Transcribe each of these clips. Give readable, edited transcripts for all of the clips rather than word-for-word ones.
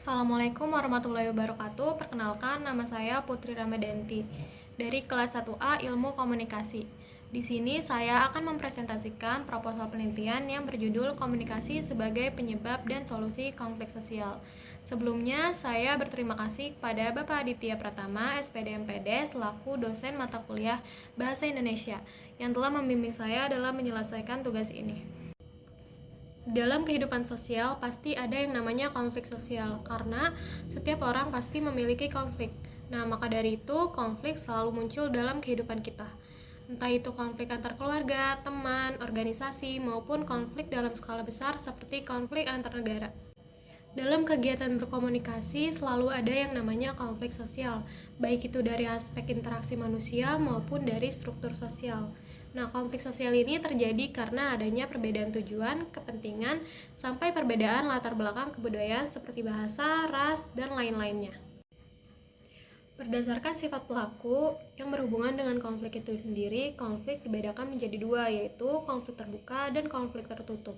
Assalamualaikum warahmatullahi wabarakatuh. Perkenalkan, nama saya Putri Ramadanti dari kelas 1A Ilmu Komunikasi. Di sini saya akan mempresentasikan proposal penelitian yang berjudul Komunikasi sebagai Penyebab dan Solusi Konflik Sosial. Sebelumnya, saya berterima kasih kepada Bapak Aditya Pratama, SPD MPD, selaku dosen mata kuliah Bahasa Indonesia, yang telah membimbing saya dalam menyelesaikan tugas ini. Dalam kehidupan sosial pasti ada yang namanya konflik sosial, karena setiap orang pasti memiliki konflik. Nah, maka dari itu konflik selalu muncul dalam kehidupan kita. Entah itu konflik antar keluarga, teman, organisasi, maupun konflik dalam skala besar seperti konflik antar negara. Dalam kegiatan berkomunikasi selalu ada yang namanya konflik sosial, baik itu dari aspek interaksi manusia maupun dari struktur sosial. Nah, konflik sosial ini terjadi karena adanya perbedaan tujuan, kepentingan, sampai perbedaan latar belakang kebudayaan seperti bahasa, ras, dan lain-lainnya. Berdasarkan sifat pelaku yang berhubungan dengan konflik itu sendiri, konflik dibedakan menjadi dua, yaitu konflik terbuka dan konflik tertutup.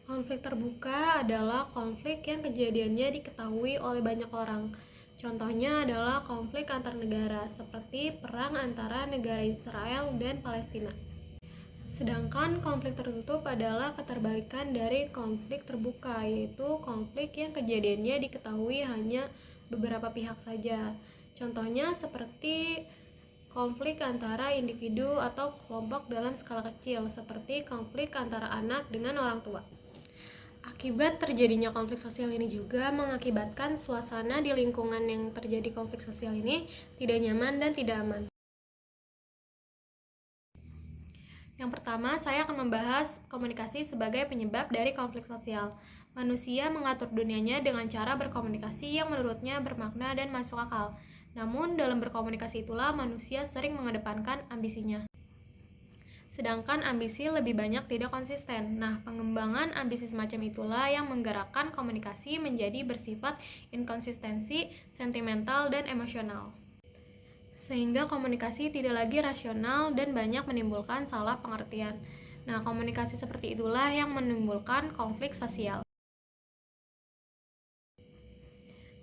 Konflik terbuka adalah konflik yang kejadiannya diketahui oleh banyak orang. Contohnya adalah konflik antar negara, seperti perang antara negara Israel dan Palestina. Sedangkan konflik tertutup adalah keterbalikan dari konflik terbuka, yaitu konflik yang kejadiannya diketahui hanya beberapa pihak saja. Contohnya seperti konflik antara individu atau kelompok dalam skala kecil, seperti konflik antara anak dengan orang tua. Akibat terjadinya konflik sosial ini juga mengakibatkan suasana di lingkungan yang terjadi konflik sosial ini tidak nyaman dan tidak aman. Yang pertama, saya akan membahas komunikasi sebagai penyebab dari konflik sosial. Manusia mengatur dunianya dengan cara berkomunikasi yang menurutnya bermakna dan masuk akal. Namun, dalam berkomunikasi itulah manusia sering mengedepankan ambisinya. Sedangkan ambisi lebih banyak tidak konsisten. Nah, pengembangan ambisi semacam itulah yang menggerakkan komunikasi menjadi bersifat inkonsistensi, sentimental, dan emosional. Sehingga komunikasi tidak lagi rasional dan banyak menimbulkan salah pengertian. Nah, komunikasi seperti itulah yang menimbulkan konflik sosial.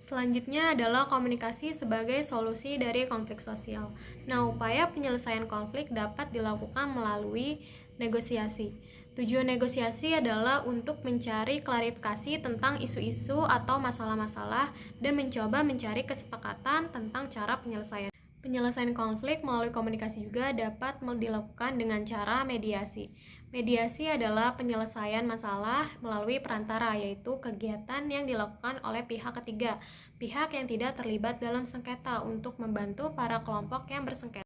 Selanjutnya adalah komunikasi sebagai solusi dari konflik sosial. Nah, upaya penyelesaian konflik dapat dilakukan melalui negosiasi. Tujuan negosiasi adalah untuk mencari klarifikasi tentang isu-isu atau masalah-masalah dan mencoba mencari kesepakatan tentang cara penyelesaian. Penyelesaian konflik melalui komunikasi juga dapat dilakukan dengan cara mediasi. Mediasi adalah penyelesaian masalah melalui perantara, yaitu kegiatan yang dilakukan oleh pihak ketiga, pihak yang tidak terlibat dalam sengketa untuk membantu para kelompok yang bersengketa.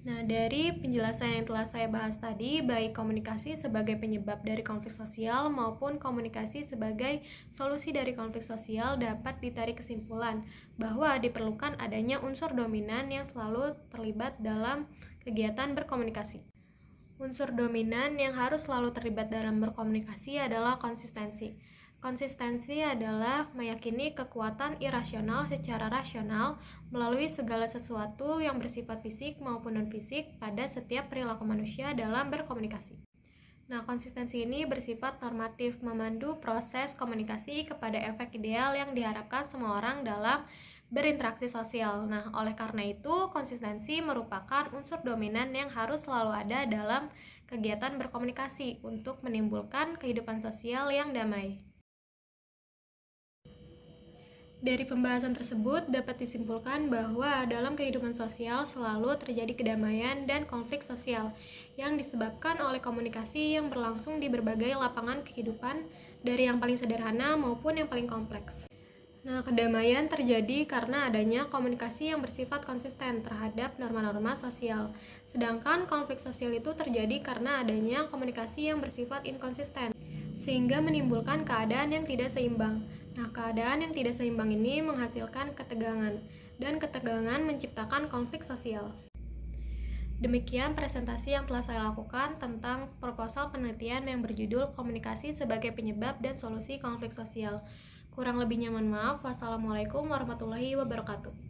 Nah, dari penjelasan yang telah saya bahas tadi, baik komunikasi sebagai penyebab dari konflik sosial maupun komunikasi sebagai solusi dari konflik sosial dapat ditarik kesimpulan bahwa diperlukan adanya unsur dominan yang selalu terlibat dalam kegiatan berkomunikasi. Unsur dominan yang harus selalu terlibat dalam berkomunikasi adalah konsistensi. Konsistensi adalah meyakini kekuatan irasional secara rasional melalui segala sesuatu yang bersifat fisik maupun non-fisik pada setiap perilaku manusia dalam berkomunikasi. Nah, konsistensi ini bersifat normatif, memandu proses komunikasi kepada efek ideal yang diharapkan semua orang dalam berinteraksi sosial. Nah, oleh karena itu, konsistensi merupakan unsur dominan yang harus selalu ada dalam kegiatan berkomunikasi untuk menimbulkan kehidupan sosial yang damai. Dari pembahasan tersebut dapat disimpulkan bahwa dalam kehidupan sosial selalu terjadi kedamaian dan konflik sosial yang disebabkan oleh komunikasi yang berlangsung di berbagai lapangan kehidupan, dari yang paling sederhana maupun yang paling kompleks. Nah, kedamaian terjadi karena adanya komunikasi yang bersifat konsisten terhadap norma-norma sosial. Sedangkan konflik sosial itu terjadi karena adanya komunikasi yang bersifat inkonsisten, sehingga menimbulkan keadaan yang tidak seimbang. Nah, keadaan yang tidak seimbang ini menghasilkan ketegangan, dan ketegangan menciptakan konflik sosial. Demikian presentasi yang telah saya lakukan tentang proposal penelitian yang berjudul Komunikasi sebagai Penyebab dan Solusi Konflik Sosial. Kurang lebihnya mohon maaf. Wassalamualaikum warahmatullahi wabarakatuh.